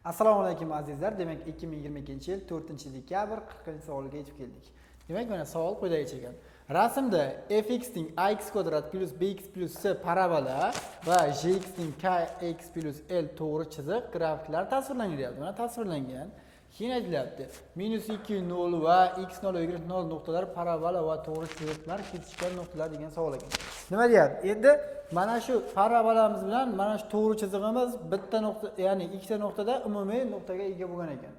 Assalomu alaykum azizlar. Demak 2022-yil 4-dekabr 40-savolga yetib keldik. Demak mana savol quyidagicha ekan. Rasmda fx ning ax kvadrat plus bx plus c parabola va gx ning kx plus l to'g'ri chiziq grafiklari tasvirlangan deyapti. Mana tasvirlangan. Keyin aytilyapti -2 0 va x0 y0 nuqtalari parabola va to'g'ri chiziqlar kesishgan nuqtalar degan savol ekan. Nima deyapti? Endi mana shu parabolamiz bilan mana shu to'g'ri chizig'imiz bitta nuqta, ya'ni ikkita nuqtada umumiy nuqtaga ega bo'lgan ekan.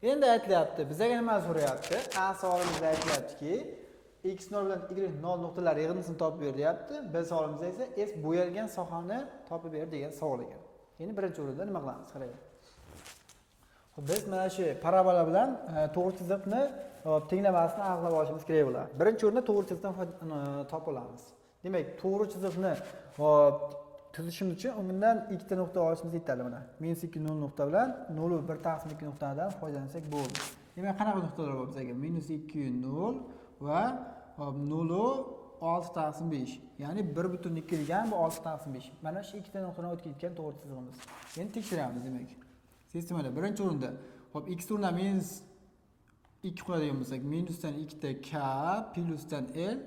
Endi aytilyapti, bizga nima so'rayapti? A savolimizda aytilyaptiki, x0 bilan y0 nuqtalari yig'indisini topib ber deyapti. B savolimizda esa s bo'yalgan sohani topib ber degan savol ekan. Endi birinchi o'rinda nima qilamiz? Qarang. Biz mana shu parabola bilan to'g'ri chiziqni tenglamasini aniqlab olishimiz kerak bo'ladi. Birinchi o'rinda to'g'ri chiziqdan topib olamiz. Demak, to'g'ri chiziqni tuzishimiz uchun undan ikkita nuqta olishimiz yetarli mana. -2 0 nuqta bilan 0 1/2 nuqtadan foydalansak bo'ldi. Demak, qanaqa nuqtalar bor bizga? -2 0 va 0 6/5. Ya'ni 1/2 degan bu 6/5. Mana shu ikkita nuqtadan o'tib ketgan to'g'ri chizig'imiz. Endi tekshiramiz demak. Sistemada birinchi o'rinda, hop x o'rniga -2 qo'yadigan bo'lsak, minusdan 2 ta k plusdan l,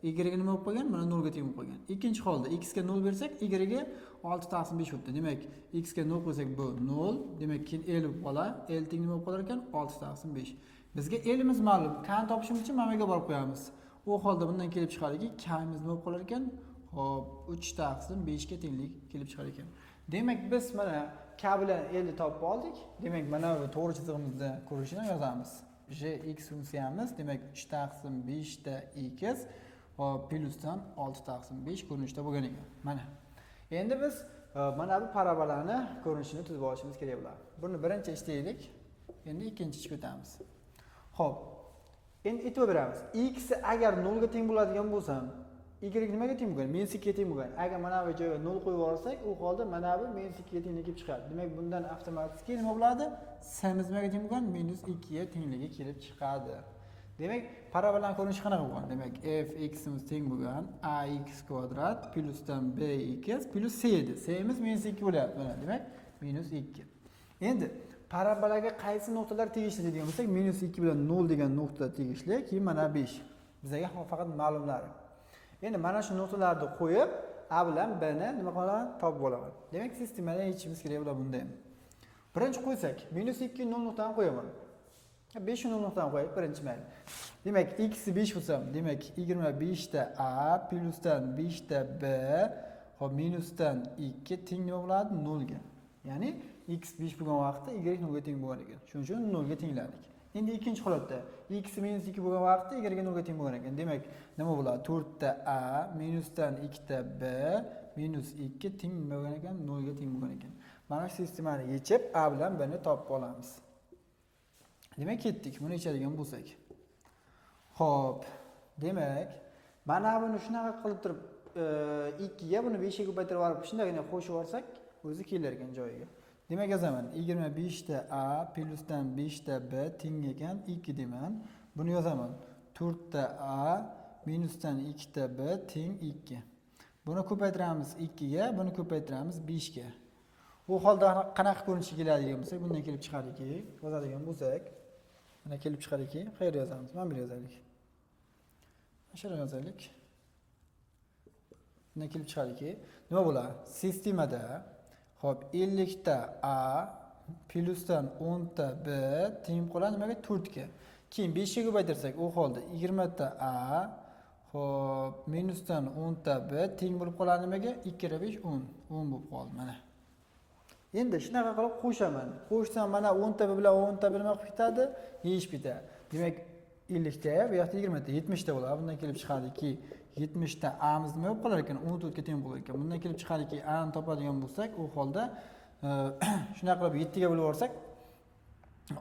y ga nima bo'lib qolgan? Mana 0 ga teng bo'lib qolgan. Ikkinchi holda x ga 0 bersak, y ga 6/5 o'tdi. Demak, x ga 0 qo'ysak bu 0, demak keyin l bo'lib qoladi. L teng nima bo'lib qolar ekan? 6/5. Bizga limiz ma'lum. K ni topishimiz uchun mana ga borib qo'yamiz. U holda bundan kelib chiqadiki, k imiz nima bo'lib qolar ekan? Hop, 3/5 ga tenglik kelib chiqar ekan. Demak, biz mana k bilan l ni topib oldik. Demak, mana bu to'g'ri chizig'imizni ko'rinishini yozamiz. Gx funksiyamiz, demak 3/5 ta x hop plusdan 6/5 ko'rinishda bo'lgan ekan. Mana. Endi biz mana bu parabolani ko'rinishini tuzib olishimiz kerak bo'ladi. Buni birinchi ishlaylik. Endi ikkinchiga o'tamiz. Xo'p. Endi e'tibor beramiz. X agar 0 ga teng bo'ladigan bo'lsa, y nimaga teng bo'lgan? -2 ga teng bo'lgan. Agar mana bu joyga 0 qo'yib yuborsak, u holda mana bu -2 ga tenglik kelib chiqadi. Demak, bundan avtomatik nima bo'ladi? S'imiz nimaga teng bo'lgan? -2 ga tengligi kelib chiqadi. Demak, parabolani ko'rinishi qanaqa bo'lgan? Demak, fximiz teng bo'lgan ax kvadrat plusdan bx plus c edi. C'imiz -2 bo'lyapti mana. Demak, -2. Endi parabolaga qaysi nuqtalar tegishli degan bo'lsak, -2 bilan 0 degan nuqta tegishli, keyin mana 5. Bizga faqat ma'lumlari. Endi mana shu nuqtalarni qo'yib, a bilan b ni nima qilaman? Topib olaman. Demak, sistemada yechishimiz kerak bo'ladi bunda ham. Birinchi qo'ysak, -2 0 nuqtani qo'yaman. 5 0 nuqtani qo'yib, birinchi mayli. Demak, x 5 bo'lsa, demak 25 ta a plusdan 5 ta b, hop minusdan 2 teng nima bo'ladi? 0 ga. Ya'ni x 5 bo'lgan vaqtda y 0 ga teng bo'lgan ekan. Shuning uchun 0 ga tengladik. Endi ikkinchi holatda x -2 bo'lgan vaqtda y ga 0 ga teng bo'lgan ekan. Demak, nima bo'ladi? 4 ta a minusdan 2 ta b minus 2 teng nima bo'lgan ekan? 0 ga teng bo'lgan ekan. Mana shu sistemani yechib a bilan b ni topib olamiz. Demak, ketdik. Buni yechadigan bo'lsak. Xo'p. Demak, mana buni shunaqa qilib turib 2 ga buni 5 ga ko'paytirib olib, shundagina qo'shib yuborsak, o'zi kelar ekan joyiga. Demak, yozaman. 25 ta a plusdan 5 ta b teng ekan 2 deyman. Buni yozaman. 4 ta a minusdan 2 ta b teng 2. Buni ko'paytiramiz 2 ga, buni ko'paytiramiz 5 ga. Bu holda qanaqa ko'rinishga keladigan bo'lsak, bundan kelib chiqadiki, yozadigan bo'lsak, mana kelib chiqadiki, qayerda yozamiz? Mana bu yerda yozaylik. Mana shu yerda yozaylik. Bundan kelib chiqadiki, nima bo'ladi? Sistemada hop 50 ta a plusdan 10 ta b teng qoladi nimaga? 4 ga. Keyin 5 ga ko'paytirsak, u holda 20 ta a hop minusdan 10 ta b teng bo'lib qoladi nimaga? 2 kira 5 10. 10 bo'lib qoldi mana. Endi shunaqa qilib qo'shaman. Qo'shsam mana 10 ta bilan 10 ta nima qilib ketadi? Yeyishib ketadi. Demak, 50 ta, bu yoqda 20 ta, 70 ta bo'ladi. Bundan kelib chiqadiki, 70 ta a miz nima bo'lib qolar ekan? 14 ga teng bo'lar ekan. Bundan kelib chiqadiki, a ni topadigan bo'lsak, u holda shunaqa qilib 7 ga bo'lib yuborsak,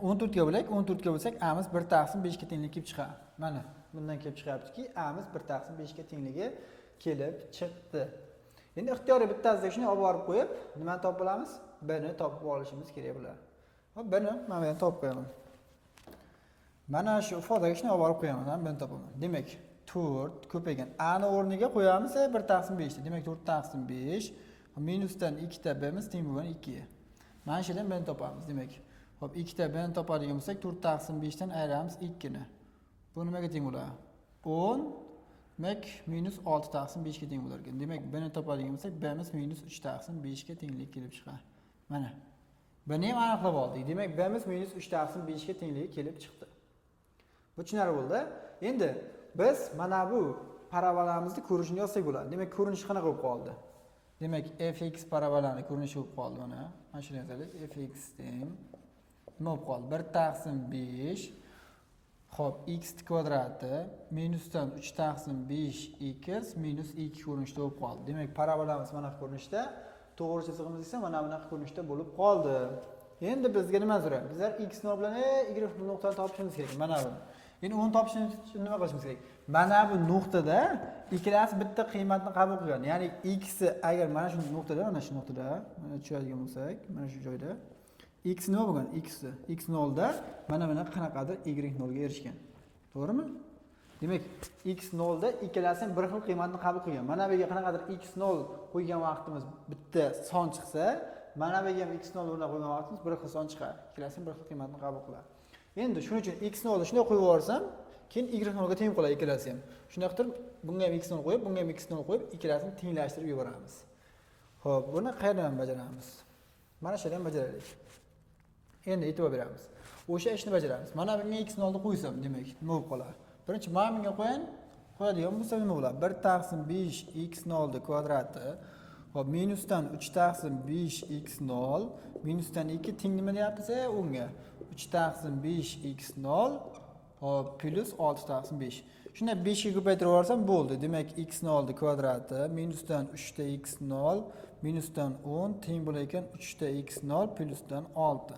14 ga bo'lak, 14 ga bo'lsak, a miz 1/5 ga tenglik kelib chiqadi. Mana bundan kelib chiqyaptiki, a miz 1/5 ga tengligi kelib chiqdi. Endi ixtiyoriy bittasida shuni olib borib qo'yib, nimani topib olamiz? B ni topib olishimiz kerak bo'ladi. Hop, B ni mana bu yerdan topib qo'yaman. Mana shu ifodaga shuni olib borib qo'yaman, men buni topaman. Demak, 4 ko'paygan a ni o'rniga qo'yamiz 1/5. Demak, 4/5 minusdan 2 ta b miz teng bo'lgan 2. Mana shu yerdan bni topamiz. Demak, hop 2 ta bni topadigan bo'lsak, 4 taqsim 5 dan ayiramiz 2 ni. Bu nimaga teng bo'ladi? 10 demak minus 6 taqsim 5 ga teng bo'lar ekan. Demak, bni topadigan bo'lsak, bimiz minus 3 taqsim 5 ga tenglik kelib chiqadi. Mana. Buni ham aniqlab oldik. Demak, bimiz minus 3 taqsim 5 ga tengligi kelib chiqdi. Bu tushunarli bo'ldi. Endi biz mana bu parabolamizni ko'rinishini yozsak bo'ladi. Demak, ko'rinishi qanaqa bo'lib qoldi? Demak, fx parabolani ko'rinishi bo'lib qoldi mana. Mana shuni yozaylik. Fx teng nima bo'lib qoldi? 1 taqsim 5 Xo'p, x kvadrati minusdan 3 taqsim 5x minus 2 ko'rinishda bo'lib qoldi. Demak, parabolamiz mana bu ko'rinishda, to'g'ri chizig'imiz esa mana bunaqa ko'rinishda bo'lib qoldi. Endi bizga nima zarur? Bizlar x nol bilan y nuqtani topishimiz kerak. Mana bu. Endi uni topishimiz uchun nima qilishimiz kerak? Mana bu nuqtada ikkalasi bitta qiymatni qabul qilgan. Ya'ni x agar mana shu nuqtada, mana shu nuqtada, mana tushadigan bo'lsak, mana shu joyda x nima bo'lgan? X 0 da mana qanaqadir y 0 ga erishgan. To'g'rimi? Demak, x 0 da ikkalasi bir xil qiymatni qabul qilgan. Mana bu yerga qanaqadir x 0 qo'ygan vaqtimiz bitta son chiqsa, mana bu yerga ham x 0 o'rnab qo'ygan vaqtimiz bir xil son chiqadi. Ikkalasi bir xil qiymatni qabul qiladi. Endi shuning uchun x 0 ni shunday qo'yib yuborsam, keyin y 0 ga teng qoladi ikkalasi ham. Shunday qilib, bunga ham x 0 qo'yib, bunga ham x 0 qo'yib, ikkalasini tenglashtirib yuboramiz. Xo'p, buni qayerdan bajaramiz? Mana shu yerdan bajaraylik. Endi e'tibor beramiz. O'sha ishni bajaramiz. Mana bunga x 0 ni qo'ysam, demak, nima bo'lib qoladi? Birinchi mana bunga qo'yadigan bo'lsa nima bo'ladi? 1 taqsim 5 x 0 kvadrati hop minusdan 3 taqsim 5 x 0 minusdan 2 teng nima deyapmiz? Unga 3 taqsim 5 x 0 hop plus 6 taqsim 5. Shunda 5 ga ko'paytirib yuborsam bo'ldi. Demak, x 0 kvadrati minusdan 3 ta x 0 minusdan 10 teng bo'lar ekan 3 ta x 0 plusdan 6.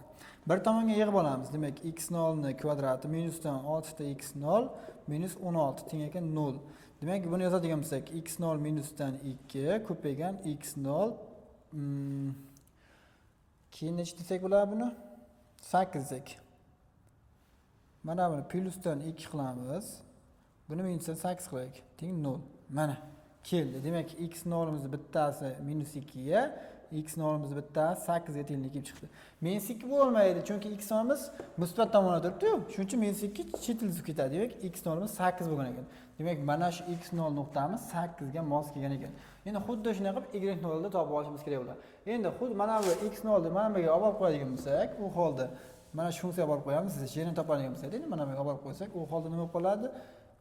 Bir tomonga yig'ib olamiz. Demak, x 0 ni kvadrati minusdan 6 ta x 0 minus 16 teng ekan 0. Demak, buni yozadigan bo'lsak, x 0 minusdan 2 ko'paygan x 0 keyin nech desak bo'ladi buni? 8 desak. Mana buni plusdan 2 qilamiz. Buni minusdan 8 qilaylik. Teng 0. Mana keldi. Demak, x 0 imiz bittasi minus 2 ga, x 0 imiz bittasi 8 ga tenglik kelib chiqdi. Minus 2 bo'lmaydi, chunki x 0 imiz musbat tomonda turibdi-ku. Shuning uchun minus 2 chetilib ketadi. Demak, x 0 imiz 8 bo'lgan ekan. Demak, mana shu x 0 nuqtamiz 8 ga mos kelgan ekan. Endi xuddi shunday qilib y 0 ni topib olishimiz kerak bo'ladi. Endi xuddi mana bu x 0 ni mana bu yerga olib qo'yadigan bo'lsak, u holda mana shu funksiyaga olib qo'yamiz. Siz yerini topadigan bo'lsak, endi mana bu yerga olib qo'ysak, u holda nima bo'lib qoladi?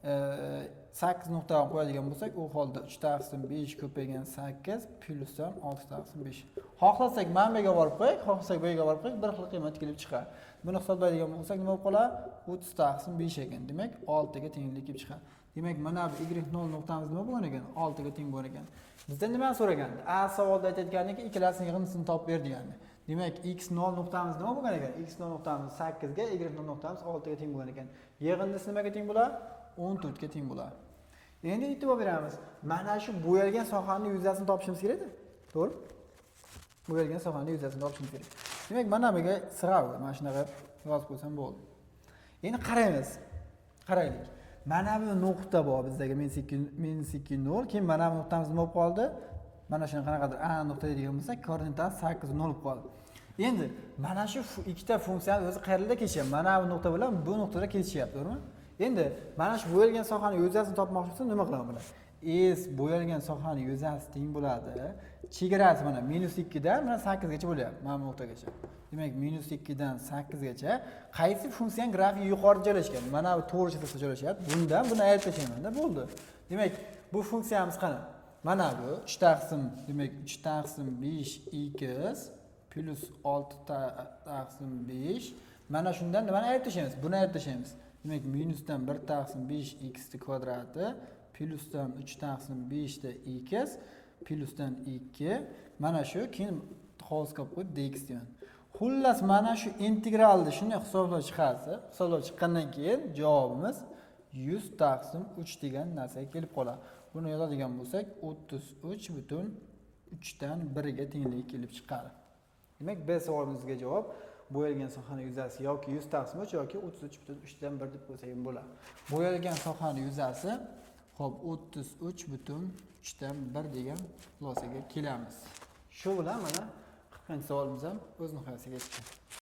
8 nuqtani qo'yadigan bo'lsak, u holda 3 taqsim 5 ko'paygan 8 plusdan 6 taqsim 5. Xohlasak mana bu yerga olib qo'ysak, xohlasak bu yerga olib qo'ysak, bir xil qiymat kelib chiqadi. Buni hisoblaydigan bo'lsak, nima bo'lib qoladi? 30 taqsim 5 ekan. Demak, 6 ga tenglik kelib chiqadi. Demak, mana bu y0 nuqtamiz nima bo'lgan ekan? 6 ga teng bo'lgan ekan. Bizdan nima so'ragandi? A savolda aytayotgandiki, ikkalasining yig'indisini topib ber degandi. Demak, x0 nuqtamiz nima bo'lgan ekan? x0 nuqtamiz 8 ga, y0 nuqtamiz 6 ga teng bo'lgan ekan. Yig'indisi nimaga teng bo'ladi? 14 ga teng bo'ladi. Endi e'tibor beramiz. Mana shu bo'yalgan sohaning yuzasini topishimiz kerak-da. To'g'ri? Bo'yalgan sohaning yuzasini topishimiz kerak. Demak, mana bu yerga sig'ab, mana shunaqa yozib qo'ysam bo'ldi. Endi qaraymiz. Qaraylik. Mana bu nuqta bor bizdagi -2 0, keyin mana bu nuqtamiz nima bo'lib qoldi? Mana shuni qanaqadir A nuqta deydigan bo'lsak, koordinatasi 8 0 bo'lib qoldi. Endi mana shu ikkita funksiyani o'zi qayerda kesishyapti? Mana bu nuqta bilan bu nuqtada kesishyapti, to'g'rimi? Endi mana shu bo'yalgan sohaning yuzasini topmoqchi bo'lsam nima qilaman bular? S bo'yalgan sohaning yuzasi teng bo'ladi. Chegarasi mana -2 dan mana 8 gacha bo'lyapti, mana bu nuqtagacha. Demak, -2 dan 8 gacha qaysi funksiyaning grafiki yuqorida joylashgan? Mana bu to'g'ri chizig'ida joylashyapti. Bundan buni ayirib tashlayman-da, bo'ldi. Demak, bu funksiyamiz qani? Mana bu 3 taqsim, demak 3 taqsim 5x plus 6 taqsim 5. Mana shundan nimani ayirib tashlaymiz? Buni ayirib tashlaymiz. Demak, minusdan 1 taqsim 5x kvadrati plusdan 3 taqsim 5 ta x plusdan 2. Mana shu keyin qovusga qo'yib dx deyman. Xullas, mana shu integralni shunday hisoblab chiqarsa, hisoblab chiqqandan keyin javobimiz 100 taqsim 3 degan narsaga kelib qoladi. Buni yozadigan bo'lsak, 33,3 dan 1 ga tenglik kelib chiqadi. Demak, B savolimizga javob bo'yalgan sohaning yuzasi yoki 100 taqsim 3 yoki 33,3 dan 1 deb qo'ysak ham bo'ladi. Bo'yalgan sohaning yuzasi hop 33,3 dan 1 degan xulosaga kelamiz. Shu bilan mana Savolimiz ham o'z nihoyasiga yetgan.